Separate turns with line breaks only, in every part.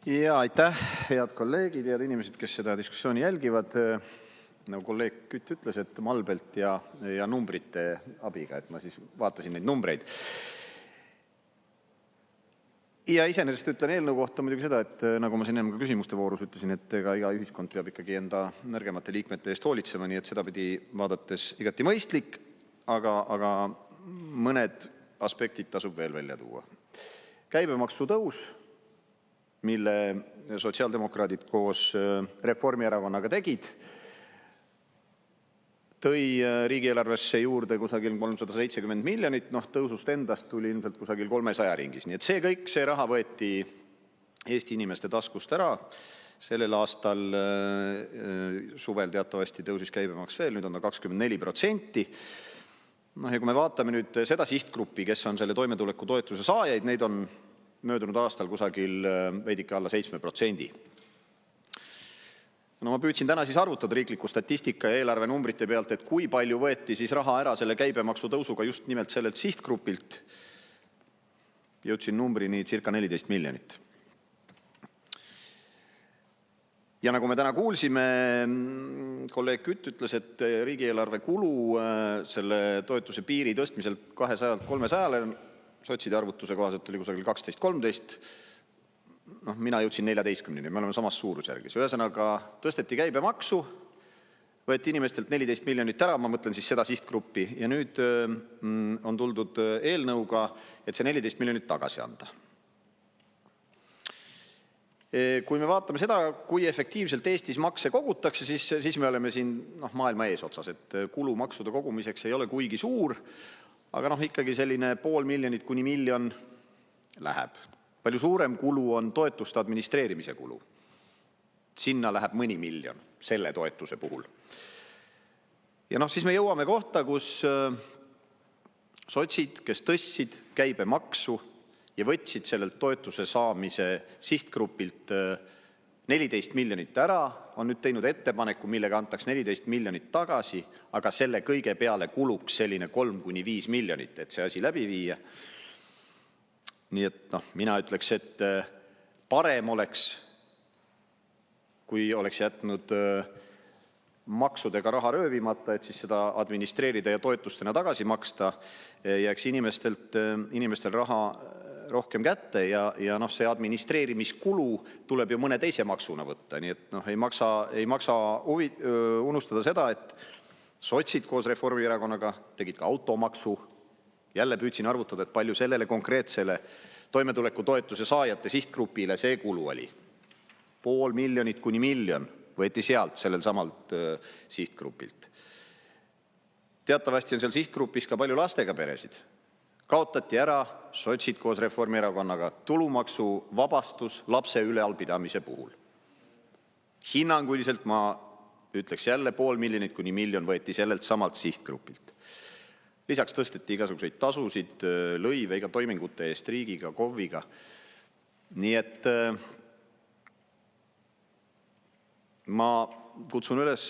Ja aitäh, head kolleegid, head inimesed, kes seda diskussiooni jälgivad. Nagu kolleeg Kütt ütles, et malbelt ja numbrite abiga, et ma siis vaatasin neid numbreid. Ja iseenesest ütlen eelnõu kohta muidugi seda, et nagu ma siin enne ka küsimuste voorus ütlesin, et iga ühiskond peab ikkagi enda nõrgemate liikmete eest hoolitsema, nii et seda pidi vaadates igati mõistlik, aga mõned aspektid tasub veel välja tuua. Käibemaksu tõus, mille sotsiaaldemokraadid koos Reformierakonnaga tegid, tõi riigieelarvesse juurde kusagil 370 miljonit, tõusust endast tuli ilmselt kusagil 300 ringis. Nii et see raha võeti Eesti inimeste taskust ära. Sellel aastal suvel teatavasti tõusis käibemaks veel, nüüd on ta 24%. Ja kui me vaatame nüüd seda sihtgruppi, kes on selle toimetuleku toetuse saajaid, neid on möödunud aastal kusagil veidike alla 7%. No ma püüdsin täna siis arvutada riikliku statistika ja eelarve numbrite pealt, et kui palju võeti siis raha ära selle käibemaksu tõusuga just nimelt sellelt sihtgrupilt. Jõudsin numbrini circa 14 miljonit. Ja nagu me täna kuulsime, kolleeg Kütt ütles, et riigieelarve kulu selle toetuse piiri tõstmiselt 200-lt 300-le sotside arvutuse kohaselt oli kusagil 12-13. Mina jõudsin 14-ni, me oleme samas suurusjärgis. Ühesõnaga tõsteti käibemaksu, võeti inimestelt 14 miljonit ära, ma mõtlen siis seda sihtgruppi, ja nüüd on tuldud eelnõuga, et see 14 miljonit tagasi anda. Kui me vaatame seda, kui efektiivselt Eestis makse kogutakse, siis me oleme siin maailma eesotsas, et kulu maksude kogumiseks ei ole kuigi suur, aga ikkagi selline 500 000 kuni 1 miljon läheb. Palju suurem kulu on toetuste administreerimise kulu. Sinna läheb mõni miljon selle toetuse puhul. Ja siis me jõuame kohta, kus sotsid, kes tõstsid käibemaksu ja võtsid sellelt toetuse saamise sihtgrupilt 14 miljonit ära, on nüüd teinud ettepaneku, millega antaks 14 miljonit tagasi, aga selle kõige peale kuluks selline 3–5 miljonit, et see asi läbi viia. Nii et mina ütleks, et parem oleks, kui oleks jätnud maksudega raha röövimata, et siis seda administreerida ja toetustena tagasi maksta, jääks inimestel raha rohkem kätte ja see administreerimiskulu tuleb ju mõne teise maksuna võtta. Nii et ei maksa unustada seda, et sotsid koos Reformierakonnaga tegid ka automaksu. Jälle püüdsin arvutada, et palju sellele konkreetsele toimetuleku toetuse saajate sihtgrupile see kulu oli. 500 000 kuni 1 miljon võeti sealt sellel samalt sihtgrupilt. Teatavasti on seal sihtgrupis ka palju lastega peresid. Kaotati ära sotsid koos Reformierakonnaga tulumaksu vabastus lapse ülealpidamise puhul. Hinnanguliselt ma ütleks jälle 500 000 kuni 1 miljon võeti sellelt samalt sihtgrupilt. Lisaks tõsteti igasuguseid tasusid, lõive iga toimingute eest riigiga, KOV-iga. Nii et ma kutsun üles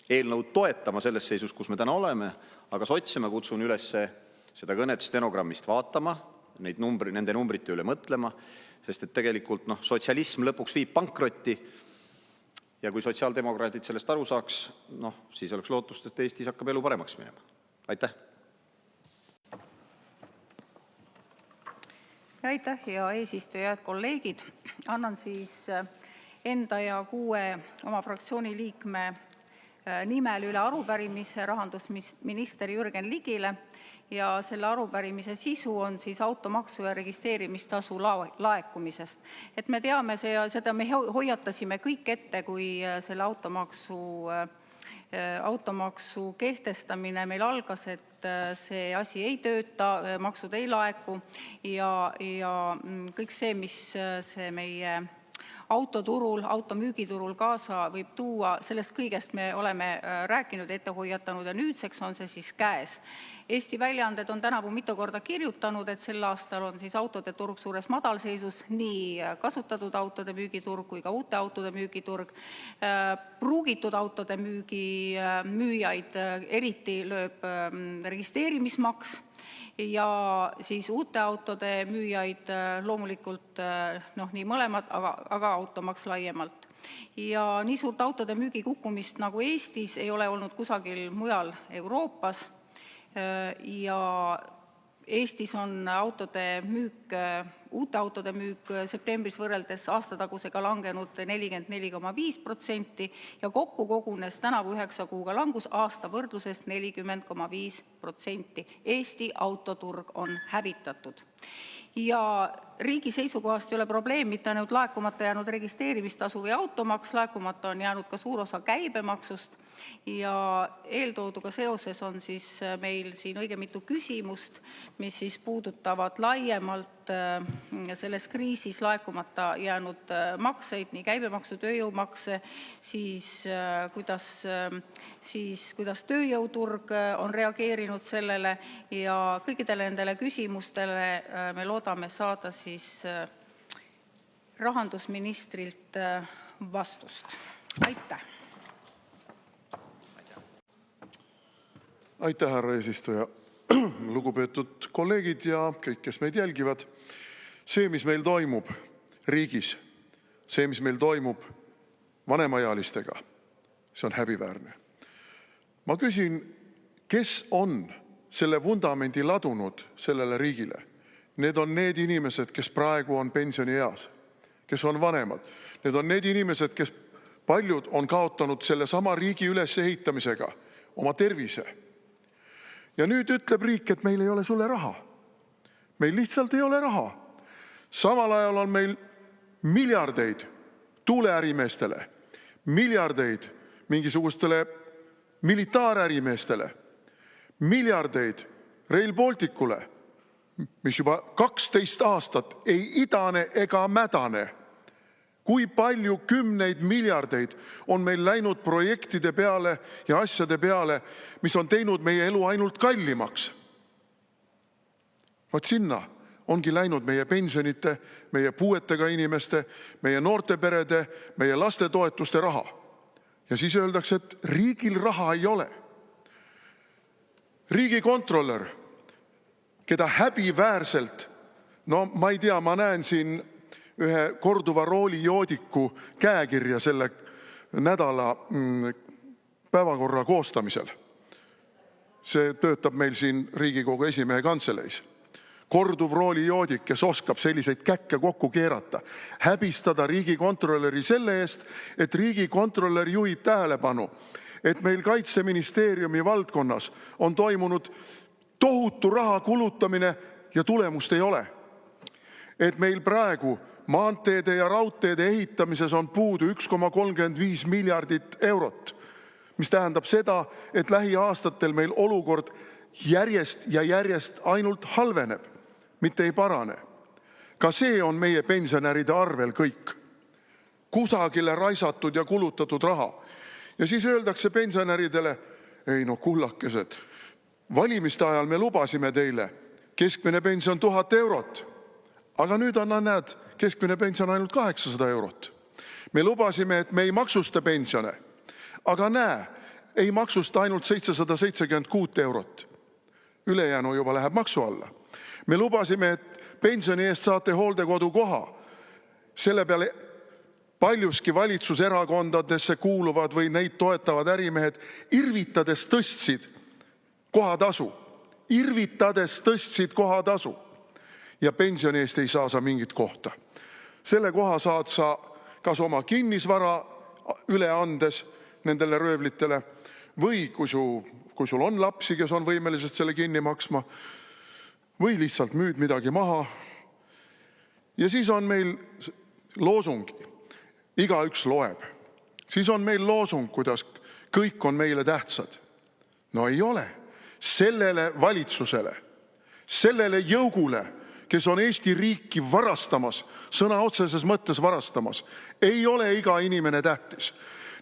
eelnõu toetama selles seisus, kus me täna oleme, aga sotse ma kutsun üles seda kõnet stenogrammist vaatama, nende numbrite üle mõtlema, sest et tegelikult sotsialism lõpuks viib pankrotti ja kui sotsiaaldemokraadid sellest aru saaks, siis oleks lootust, et Eestis hakkab elu paremaks minema. Aitäh!
Aitäh, hea eesistuja, head kolleegid. Annan siis enda ja 6 oma fraktsiooni liikme nimel üle arupärimise rahandusminister Jürgen Ligile ja selle arupärimise sisu on siis automaksu ja registreerimistasu laekumisest. Et me teame seda, me hoiatasime kõik ette, kui selle automaksu kehtestamine meil algas, et see asi ei tööta, maksud ei laeku ja kõik see, mis see meie autoturul, automüügiturul kaasa võib tuua, sellest kõigest me oleme rääkinud, ette hoiatanud ja nüüdseks on see siis käes. Eesti väljaanded on tänavu mitu korda kirjutanud, et sel aastal on siis autode turg suures madalseisus, nii kasutatud autode müügiturg kui ka uute autode müügiturg. Pruugitud autode müüjaid eriti lööb registreerimismaks ja siis uute autode müüjaid loomulikult nii mõlemad, aga automaks laiemalt. Ja nii suurt autode müügi kukkumist nagu Eestis ei ole olnud kusagil mujal Euroopas. Ja Eestis on uute autode müük septembris võrreldes aastatagusega langenud 44,5% ja kokku kogunes tänavu 9 kuuga langus aasta võrdluses 40,5%. Eesti autoturg on hävitatud. Ja riigi seisukohast ei ole probleem mitte ainult laekumata jäänud registreerimistasu või automaks, laekumata on jäänud ka suur osa käibemaksust. Ja eeltooduga seoses on siis meil siin õige mitu küsimust, mis siis puudutavad laiemalt selles kriisis laekumata jäänud makseid, nii käibemaksu, tööjõumakse, siis kuidas tööjõuturg on reageerinud sellele ja kõikidele nendele küsimustele me loodame saada siis rahandusministrilt vastust. Aitäh!
Aitäh, härra eesistuja! Lugupeetud kolleegid ja kõik, kes meid jälgivad! See, mis meil toimub riigis, see, mis meil toimub vanemaealistega, see on häbiväärne. Ma küsin, kes on selle vundamendi ladunud sellele riigile? Need on need inimesed, kes praegu on pensionieas, kes on vanemad. Need on need inimesed, kes paljud on kaotanud sellesama riigi ülesehitamisega oma tervise. Ja nüüd ütleb riik, et meil ei ole sulle raha. Meil lihtsalt ei ole raha. Samal ajal on meil miljardeid tuuleärimeestele, miljardeid mingisugustele militaarärimeestele, miljardeid Rail Balticule, mis juba 12 aastat ei idane ega mädane. Kui palju kümneid miljardeid on meil läinud projektide peale ja asjade peale, mis on teinud meie elu ainult kallimaks. Vot sinna ongi läinud meie pensionite, meie puuetega inimeste, meie noorteperede, meie lastetoetuste raha. Ja siis öeldakse, et riigil raha ei ole. Riigikontrolör, keda häbiväärselt, ma ei tea, ma näen siin ühe korduva roolijoodiku käekirja selle nädala päevakorra koostamisel. See töötab meil siin Riigikogu esimehe kantseleis. Korduv roolijoodik, kes oskab selliseid käkke kokku keerata, häbistada riigikontrolöri selle eest, et riigikontrolör juhib tähelepanu, et meil Kaitseministeeriumi valdkonnas on toimunud tohutu raha kulutamine ja tulemust ei ole. Et meil praegu maanteede ja raudteede ehitamises on puudu 1,35 miljardit eurot, mis tähendab seda, et lähiaastatel meil olukord järjest ja järjest ainult halveneb, mitte ei parane. Ka see on meie pensionäride arvel kõik. Kusagile raisatud ja kulutatud raha. Ja siis öeldakse pensionäridele, ei kullakesed, valimiste ajal me lubasime teile keskmine pension 1000 eurot, aga nüüd on, näed, keskmine pension ainult 800 eurot. Me lubasime, et me ei maksusta pensione, aga näe, ei maksusta ainult 776 eurot. Ülejäänu juba läheb maksu alla. Me lubasime, et pensioni eest saate hooldekodu koha. Selle peale paljuski valitsuserakondadesse kuuluvad või neid toetavad ärimehed irvitades tõstsid kohatasu. Irvitades tõstsid kohatasu. Ja pensioni eest ei saa sa mingit kohta. Selle koha saad sa kas oma kinnisvara üle andes nendele röövlitele või kui sul on lapsi, kes on võimelised selle kinni maksma, või lihtsalt müüd midagi maha. Ja siis on meil loosung, igaüks loeb. Siis on meil loosung, kuidas kõik on meile tähtsad. No ei ole. Sellele valitsusele, sellele jõugule, kes on Eesti riiki varastamas, sõna otseses mõttes varastamas, ei ole iga inimene tähtis.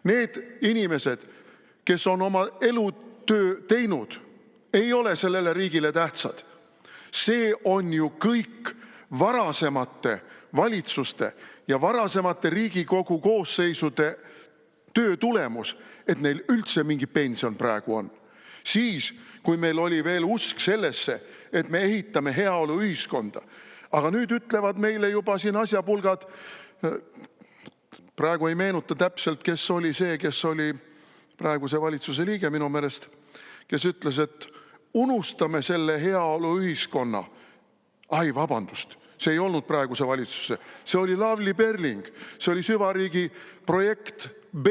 Need inimesed, kes on oma elutöö teinud, ei ole sellele riigile tähtsad. See on ju kõik varasemate valitsuste ja varasemate Riigikogu koosseisude töö tulemus, et neil üldse mingi pension praegu on. Siis, kui meil oli veel usk sellesse, et me ehitame heaoluühiskonda. Aga nüüd ütlevad meile juba siin asjapulgad, praegu ei meenuta täpselt, kes oli see, kes oli praeguse valitsuse liige minu meelest, kes ütles, et unustame selle heaoluühiskonna. Ai, vabandust, see ei olnud praeguse valitsuse, see oli Lavly Perling, see oli süvariigi projekt B,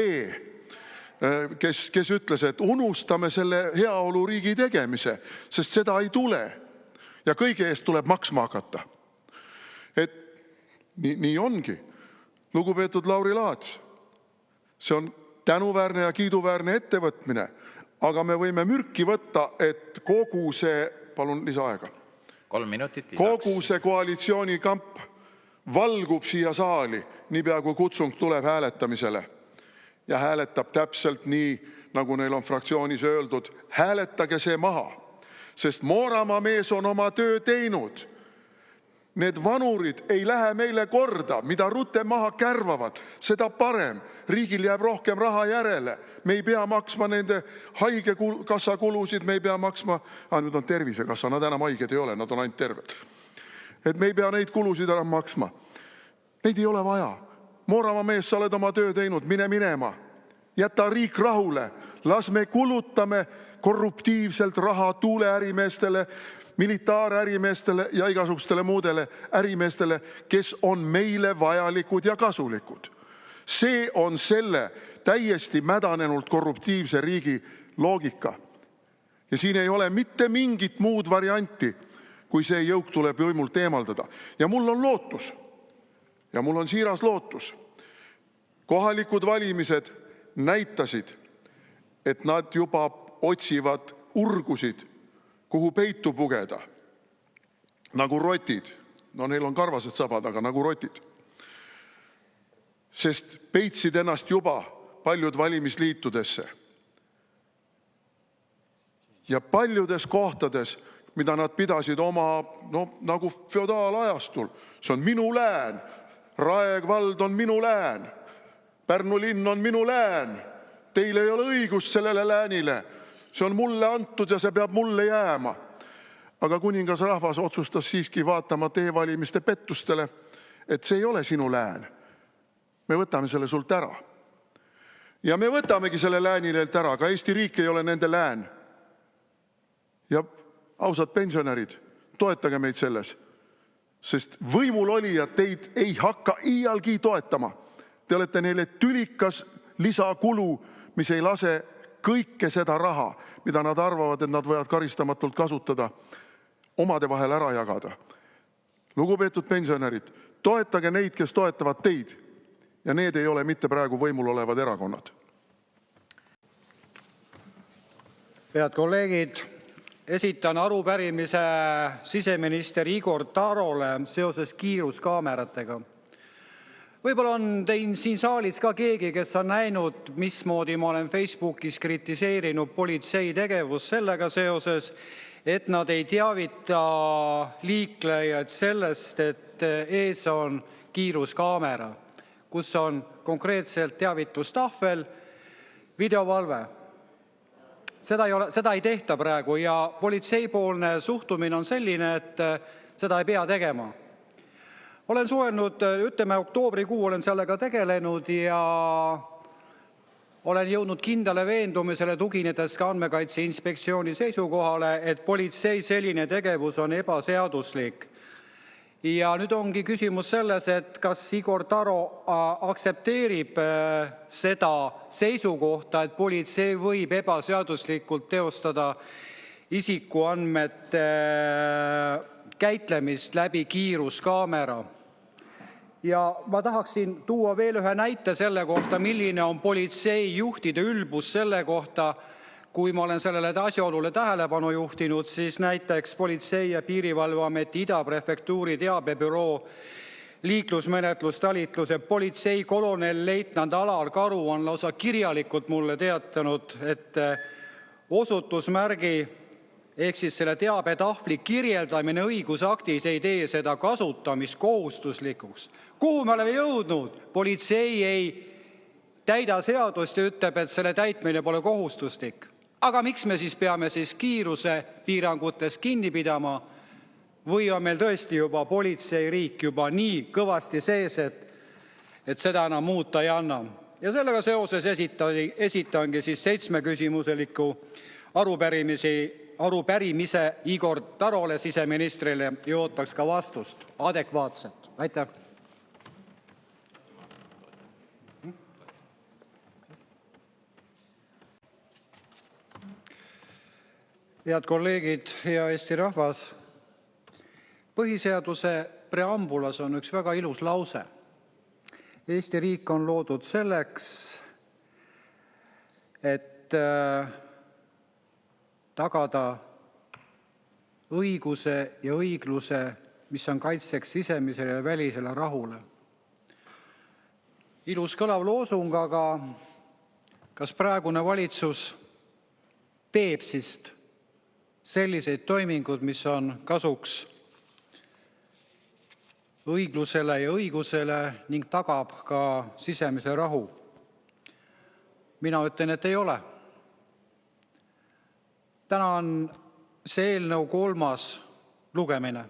kes ütles, et unustame selle heaoluriigi tegemise, sest seda ei tule ja kõige eest tuleb maksma hakata. Et nii ongi. Lugupeetud Lauri Laats, see on tänuväärne ja kiiduväärne ettevõtmine, aga me võime mürki võtta, et kogu see, palun lisaaega,
3 minutit lisaks.
kogu see koalitsioonikamp valgub siia saali, niipea kui kutsung tuleb hääletamisele. Ja hääletab täpselt nii, nagu neil on fraktsioonis öeldud, hääletage see maha, sest Mooramaa mees on oma töö teinud. Need vanurid ei lähe meile korda, mida rutem maha kärvavad, seda parem. Riigil jääb rohkem raha järele. Me ei pea maksma nende haigekassa kulusid, me ei pea maksma, nüüd on tervisekassa, nad enam haiged ei ole, nad on ainult terved. Et me ei pea neid kulusid enam maksma. Neid ei ole vaja. Mooramaa mees, sa oled oma töö teinud, mine minema. Jäta riik rahule, las me kulutame korruptiivselt raha tuuleärimeestele, militaarärimeestele ja igasugustele muudele ärimeestele, kes on meile vajalikud ja kasulikud. See on selle täiesti mädanenult korruptiivse riigi loogika. Ja siin ei ole mitte mingit muud varianti, kui see jõuk tuleb võimult eemaldada. Ja mul on lootus, ja mul on siiras lootus. Kohalikud valimised näitasid, et nad juba otsivad urgusid, kuhu peitu pugeda. Nagu rotid. No neil on karvased sabad, aga nagu rotid. Sest peitsid ennast juba paljud valimisliitudesse. Ja paljudes kohtades, mida nad pidasid oma, nagu feodaalajastul. See on minu lään. Rae vald on minu lään. Pärnu linn on minu lään. Teil ei ole õigust sellele läänile. See on mulle antud ja see peab mulle jääma. Aga kuningas rahvas otsustas siiski vaatamata e-valimiste pettustele, et see ei ole sinu lään. Me võtame selle sult ära. Ja me võtamegi selle läänilelt ära, aga Eesti riik ei ole nende lään. Ja ausad pensionärid, toetage meid selles, sest võimul olijad teid ei hakka iialgi toetama. Te olete neile tülikas lisakulu, mis ei lase kõike seda raha, mida nad arvavad, et nad võivad karistamatult kasutada, omade vahel ära jagada. Lugupeetud pensionärid, toetage neid, kes toetavad teid. Ja need ei ole mitte praegu võimul olevad erakonnad.
Head kolleegid, esitan arupärimise siseminister Igor Tarole seoses kiiruskaameratega. Võib-olla on tein siin saalis ka keegi, kes on näinud, mismoodi ma olen Facebookis kritiseerinud politsei tegevust sellega seoses, et nad ei teavita liiklejaid sellest, et ees on kiiruskaamera, kus on konkreetselt teavitustahvel, videovalve. Seda ei tehta praegu ja politseipoolne suhtumine on selline, et seda ei pea tegema. Olen suhelnud, oktoobrikuu olen sellega tegelenud ja olen jõudnud kindlale veendumisele, tuginedes ka Andmekaitse Inspektsiooni seisukohale, et politsei selline tegevus on ebaseaduslik. Ja nüüd ongi küsimus selles, et kas Igor Taro aktsepteerib seda seisukohta, et politsei võib ebaseaduslikult teostada isikuandmete käitlemist läbi kiiruskaamera. Ja ma tahaksin tuua veel ühe näite selle kohta, milline on politseijuhtide ülbus selle kohta, kui ma olen sellele asjaolule tähelepanu juhtinud, siis näiteks Politsei- ja Piirivalveameti Ida prefektuuri teabebüroo liiklusmenetlustalitluse politseikolonel leitnant Alar Karu on lausa kirjalikult mulle teatanud, et osutusmärgi ehk siis selle teabetahvli kirjeldamine õigusaktis ei tee seda kasutamist kohustuslikuks. Kuhu me oleme jõudnud? Politsei ei täida seadust ja ütleb, et selle täitmine pole kohustuslik. Aga miks me siis peame kiirusepiirangutest kinni pidama? Või on meil tõesti juba politseiriik juba nii kõvasti sees, et seda enam muuta ei anna? Ja sellega seoses esitangi 7-küsimuseliku arupärimise Igor Tarole, siseministrile, ja ootaks ka vastust adekvaatselt. Aitäh! Head kolleegid, hea Eesti rahvas! Põhiseaduse preambulas on üks väga ilus lause. Eesti riik on loodud selleks, et tagada õiguse ja õigluse, mis on kaitseks sisemisele ja välisele rahule. Ilus kõlav loosung, aga kas praegune valitsus teeb siis selliseid toiminguid, mis on kasuks õiglusele ja õigusele ning tagab ka sisemise rahu? Mina ütlen, et ei ole. Täna on see eelnõu 3. lugemine.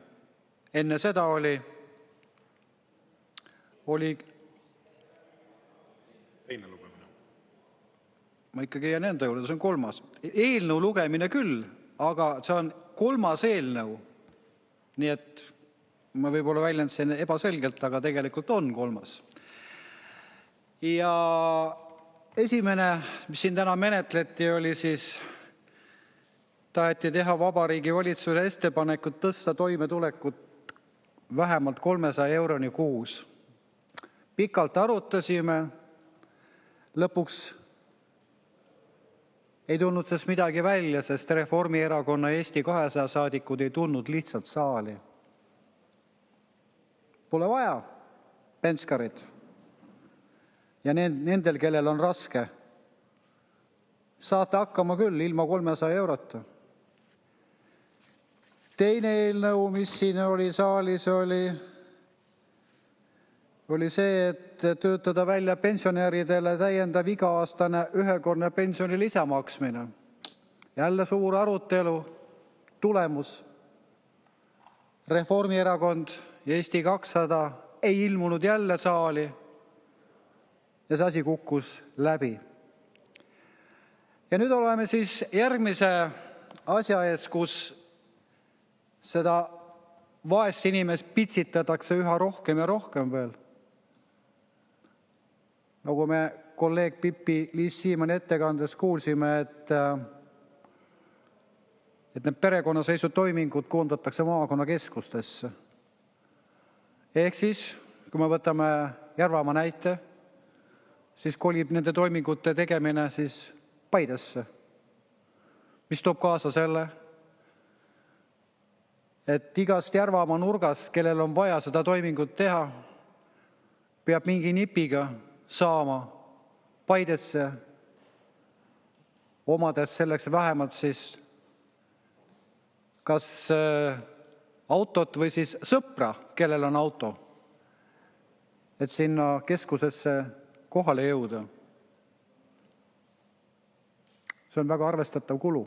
Enne seda oli
Teine lugemine.
Ma ikkagi jään enda juurde, see on 3. Eelnõu lugemine küll, aga see on 3. eelnõu. Nii et ma võib-olla väljendasin ebaselgelt, aga tegelikult on 3. Ja esimene, mis siin täna menetleti, oli taheti teha Vabariigi Valitsusele ettepanekut tõsta toimetulekut vähemalt 300 euroni kuus. Pikalt arutasime, lõpuks ei tulnud sellest midagi välja, sest Reformierakonna ja Eesti 200 saadikud ei tulnud lihtsalt saali. Pole vaja, penskarid. Ja nendel, kellel on raske, saate hakkama küll ilma 300 eurota. Teine eelnõu, mis siin oli saalis, oli see, et töötada välja pensionäridele täiendav iga-aastane ühekordne pensioni lisamaksmine. Jälle suur arutelu, tulemus. Reformierakond ja Eesti 200 ei ilmunud jälle saali ja see asi kukkus läbi. Ja nüüd oleme siis järgmise asja ees, kus seda vaest inimest pitsitatakse üha rohkem ja rohkem veel. Nagu me kolleeg Pipi-Liis Siemanni ettekandes kuulsime, et need perekonnaseisutoimingud koondatakse maakonnakeskustesse. Ehk siis, kui me võtame Järvamaa näite, siis kolib nende toimingute tegemine siis Paidesse, mis toob kaasa selle, et igast Järvamaa nurgast, kellel on vaja seda toimingut teha, peab mingi nipiga saama Paidesse, omades selleks vähemalt siis kas autot või siis sõpra, kellel on auto, et sinna keskusesse kohale jõuda. See on väga arvestatav kulu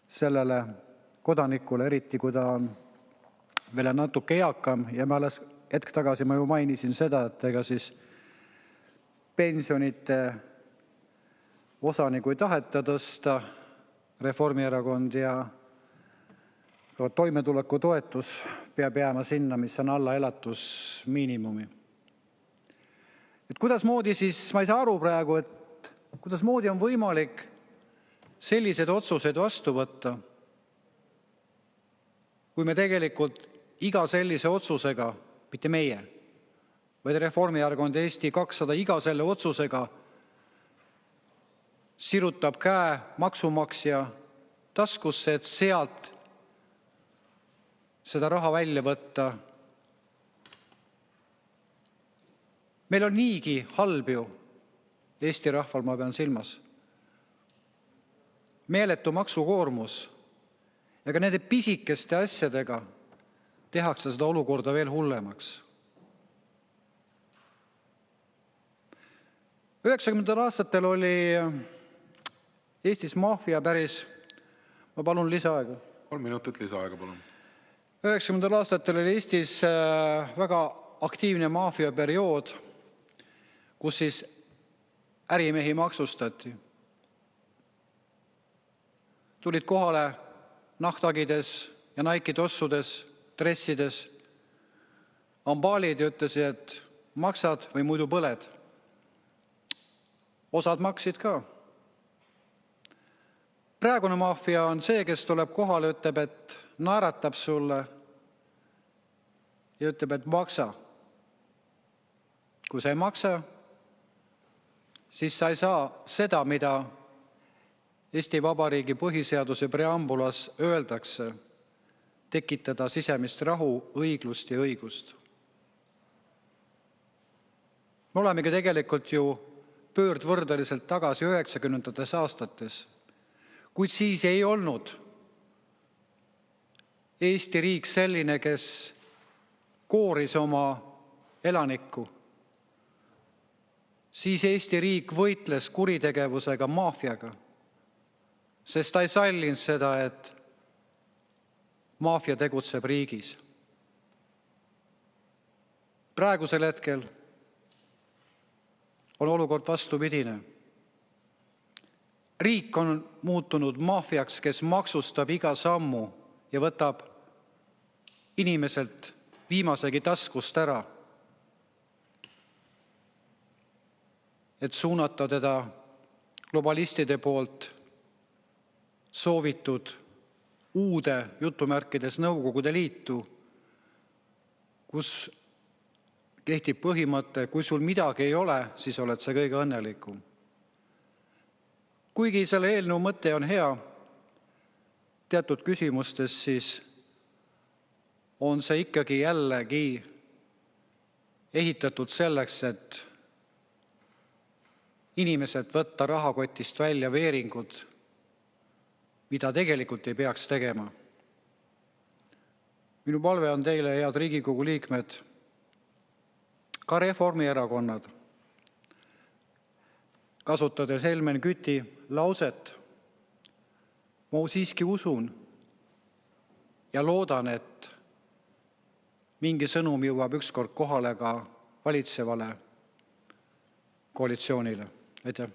sellele kodanikule, eriti kui ta on veel natuke eakam. Ja ma alles hetk tagasi ma ju mainisin seda, et ega siis pensionite osa nagu ei taheta tõsta Reformierakond ja toimetulekutoetus peab jääma sinna, mis on alla elatusmiinimumi. Et kuidasmoodi siis, ma ei saa aru praegu, et kuidasmoodi on võimalik selliseid otsuseid vastu võtta, kui me tegelikult iga sellise otsusega, mitte meie, vaid Reformierakond ja Eesti 200 iga selle otsusega sirutab käe maksumaksja taskusse, et sealt seda raha välja võtta. Meil on niigi halb ju, Eesti rahval ma pean silmas, meeletu maksukoormus, ja ka nende pisikeste asjadega tehakse seda olukorda veel hullemaks. 90. aastatel oli Eestis maffia päris, ma palun lisaaega.
3 minutit lisaaega, palun.
90. aastatel oli Eestis väga aktiivne maffiaperiood, kus siis ärimehi maksustati. Tulid kohale nahktagides ja Nike'i tossudes, dressides, ambaalid ja ütlesid, et maksad või muidu põled. Osad maksid ka. Praegune maffia on see, kes tuleb kohale, ütleb, et naeratab sulle ja ütleb, et maksa. Kui sa ei maksa, siis sa ei saa seda, mida Eesti Vabariigi põhiseaduse preambulas öeldakse, tekitada sisemist rahu, õiglust ja õigust. Me olemegi tegelikult ju pöördvõrdeliselt tagasi 90. aastates, kuid siis ei olnud Eesti riik selline, kes kooris oma elanikku. Siis Eesti riik võitles kuritegevusega, maffiaga, sest ta ei sallinud seda, et maffia tegutseb riigis. Praegusel hetkel on olukord vastupidine. Riik on muutunud maffiaks, kes maksustab iga sammu ja võtab inimeselt viimasegi taskust ära, et suunata teda globalistide poolt soovitud uude jutumärkides Nõukogude Liitu, kus kehtib põhimõte, kui sul midagi ei ole, siis oled sa kõige õnnelikum. Kuigi selle eelnõu mõte on hea teatud küsimustes, siis on see ikkagi jällegi ehitatud selleks, et inimeselt võtta rahakotist välja veeringud, mida tegelikult ei peaks tegema. Minu palve on teile, head Riigikogu liikmed, ka Reformierakonnad, kasutades Helmen Küti lauset, ma siiski usun ja loodan, et mingi sõnum jõuab ükskord kohale ka valitsevale koalitsioonile. Aitäh!